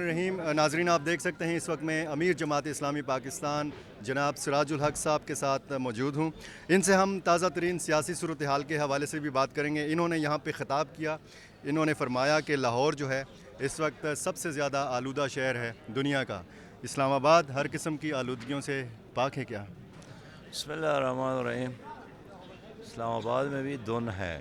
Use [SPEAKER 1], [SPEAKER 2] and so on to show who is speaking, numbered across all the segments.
[SPEAKER 1] الرحیم ناظرین، آپ دیکھ سکتے ہیں اس وقت میں امیر جماعت اسلامی پاکستان جناب سراج الحق صاحب کے ساتھ موجود ہوں۔ ان سے ہم تازہ ترین سیاسی صورتحال کے حوالے سے بھی بات کریں گے۔ انہوں نے یہاں پہ خطاب کیا، انہوں نے فرمایا کہ لاہور جو ہے اس وقت سب سے زیادہ آلودہ شہر ہے دنیا کا، اسلام آباد ہر قسم کی آلودگیوں سے پاک ہے کیا؟
[SPEAKER 2] بسم اللہ الرحمن الرحیم۔ اسلام آباد میں بھی دھند ہے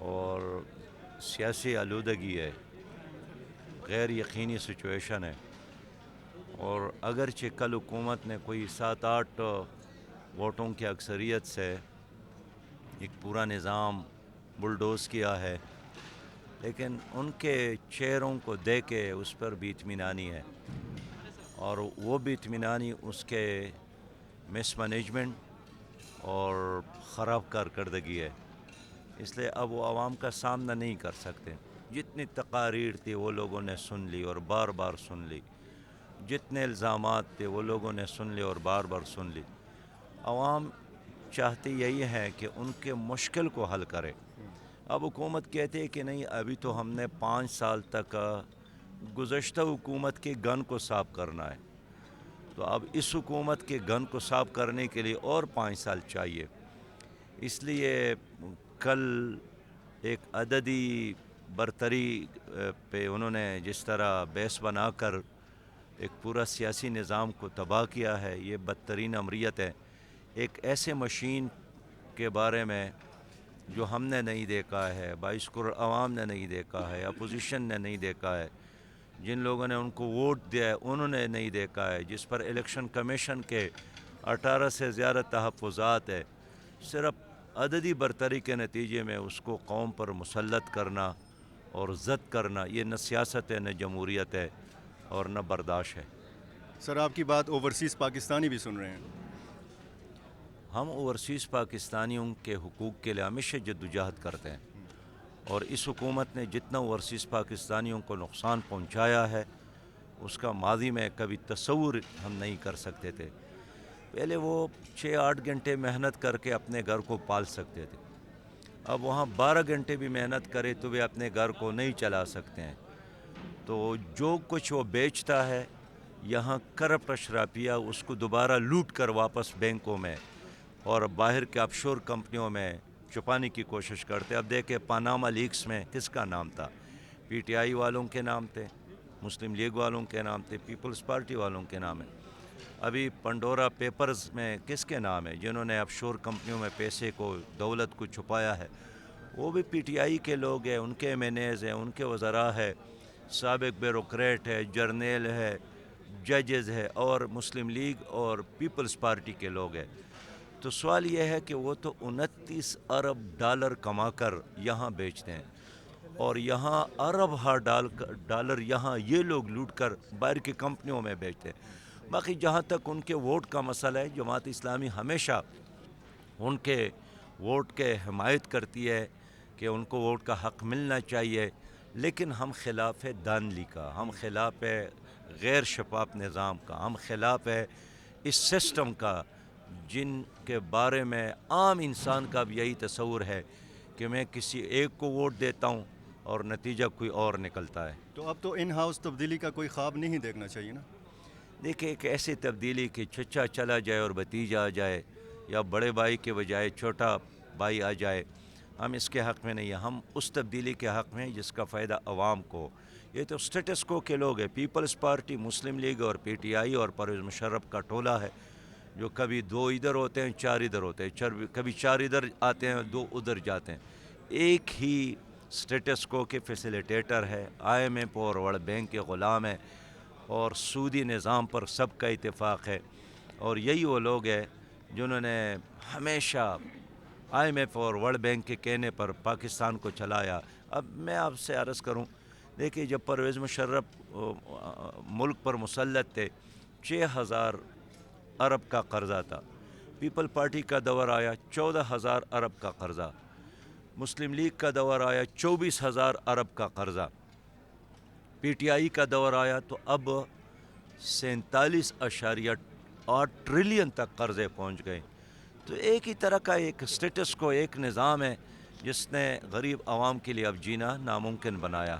[SPEAKER 2] اور سیاسی آلودگی ہے، غیر یقینی سچویشن ہے، اور اگرچہ کل حکومت نے کوئی 7-8 ووٹوں کی اکثریت سے ایک پورا نظام بلڈوز کیا ہے، لیکن ان کے چہروں کو دیکھ کے اس پر بھی اطمینانی ہے، اور وہ بھی اطمینانی اس کے مس مینجمنٹ اور خراب کارکردگی ہے۔ اس لیے اب وہ عوام کا سامنا نہیں کر سکتے۔ جتنی تقاریر تھی وہ لوگوں نے سن لی اور بار بار سن لی، جتنے الزامات تھے وہ لوگوں نے سن لی اور بار بار سن لی۔ عوام چاہتی یہی ہے کہ ان کے مشکل کو حل کرے۔ اب حکومت کہتے ہے کہ نہیں، ابھی تو ہم نے 5 سال تک گزشتہ حکومت کے گن کو صاف کرنا ہے، تو اب اس حکومت کے گن کو صاف کرنے کے لیے اور 5 سال چاہیے۔ اس لیے کل ایک عددی برتری پہ انہوں نے جس طرح بیس بنا کر ایک پورا سیاسی نظام کو تباہ کیا ہے، یہ بدترین امریت ہے۔ ایک ایسے مشین کے بارے میں جو ہم نے نہیں دیکھا ہے، 22 کروڑ عوام نے نہیں دیکھا ہے، اپوزیشن نے نہیں دیکھا ہے، جن لوگوں نے ان کو ووٹ دیا ہے انہوں نے نہیں دیکھا ہے، جس پر الیکشن کمیشن کے 18 سے زیادہ تحفظات ہے، صرف عددی برتری کے نتیجے میں اس کو قوم پر مسلط کرنا اور ضد کرنا، یہ نہ سیاست ہے، نہ جمہوریت ہے، اور نہ برداشت ہے۔
[SPEAKER 1] سر، آپ کی بات اوورسیز پاکستانی بھی سن رہے ہیں۔
[SPEAKER 2] ہم اوورسیز پاکستانیوں کے حقوق کے لیے ہمیشہ جدوجہد کرتے ہیں، اور اس حکومت نے جتنا اوورسیز پاکستانیوں کو نقصان پہنچایا ہے اس کا ماضی میں کبھی تصور ہم نہیں کر سکتے تھے۔ پہلے وہ 6-8 گھنٹے محنت کر کے اپنے گھر کو پال سکتے تھے، اب وہاں 12 گھنٹے بھی محنت کرے تو وہ اپنے گھر کو نہیں چلا سکتے ہیں۔ تو جو کچھ وہ بیچتا ہے یہاں کرپٹ اشرافیہ اس کو دوبارہ لوٹ کر واپس بینکوں میں اور باہر کے آف شور کمپنیوں میں چھپانے کی کوشش کرتے۔ اب دیکھیں پاناما لیکس میں کس کا نام تھا؟ پی ٹی آئی والوں کے نام تھے، مسلم لیگ والوں کے نام تھے، پیپلز پارٹی والوں کے نام ہیں۔ ابھی پنڈورا پیپرز میں کس کے نام ہے جنہوں نے آف شور کمپنیوں میں پیسے کو، دولت کو چھپایا ہے؟ وہ بھی پی ٹی آئی کے لوگ ہیں، ان کے ایم این ایز ہیں، ان کے وزراء ہے، سابق بیوروکریٹ ہے، جرنیل ہے، ججز ہے، اور مسلم لیگ اور پیپلز پارٹی کے لوگ ہیں۔ تو سوال یہ ہے کہ وہ تو 29 ارب ڈالر کما کر یہاں بیچتے ہیں، اور یہاں ارب ہا ڈالر یہاں یہ لوگ لوٹ کر باہر کی کمپنیوں میں بیچتے ہیں۔ باقی جہاں تک ان کے ووٹ کا مسئلہ ہے، جماعت اسلامی ہمیشہ ان کے ووٹ کے حمایت کرتی ہے کہ ان کو ووٹ کا حق ملنا چاہیے، لیکن ہم خلاف ہے دھاندلی کا، ہم خلاف ہے غیر شفاف نظام کا، ہم خلاف ہے اس سسٹم کا جن کے بارے میں عام انسان کا بھی یہی تصور ہے کہ میں کسی ایک کو ووٹ دیتا ہوں اور نتیجہ کوئی اور نکلتا ہے۔
[SPEAKER 1] تو اب تو ان ہاؤس تبدیلی کا کوئی خواب نہیں دیکھنا چاہیے نا؟
[SPEAKER 2] دیکھیں، ایک ایسی تبدیلی کہ چچا چلا جائے اور بھتیجا آ جائے، یا بڑے بھائی کے بجائے چھوٹا بھائی آ جائے، ہم اس کے حق میں نہیں ہیں۔ ہم اس تبدیلی کے حق میں ہیں جس کا فائدہ عوام کو۔ یہ تو سٹیٹس کو کے لوگ ہیں، پیپلز پارٹی، مسلم لیگ اور پی ٹی آئی اور پرویز مشرف کا ٹولہ ہے، جو کبھی 2 ادھر ہوتے ہیں 4 ادھر ہوتے ہیں، کبھی 4 ادھر آتے ہیں 2 ادھر جاتے ہیں۔ ایک ہی سٹیٹس کو کے فیسیلیٹیٹر ہے، آئی ایم ایف اور ورلڈ بینک کے غلام ہیں، اور سودی نظام پر سب کا اتفاق ہے۔ اور یہی وہ لوگ ہیں جنہوں نے ہمیشہ آئی ایم ایف اور ورلڈ بینک کے کہنے پر پاکستان کو چلایا۔ اب میں آپ سے عرض کروں، دیکھیے جب پرویز مشرف ملک پر مسلط تھے 6,000 ارب کا قرضہ تھا، پیپل پارٹی کا دور آیا 14,000 ارب کا قرضہ، مسلم لیگ کا دور آیا 24,000 ارب کا قرضہ، پی ٹی آئی کا دور آیا تو اب 47.8 ٹریلین تک قرضے پہنچ گئے۔ تو ایک ہی طرح کا ایک سٹیٹس کو، ایک نظام ہے جس نے غریب عوام کے لیے اب جینا ناممکن بنایا۔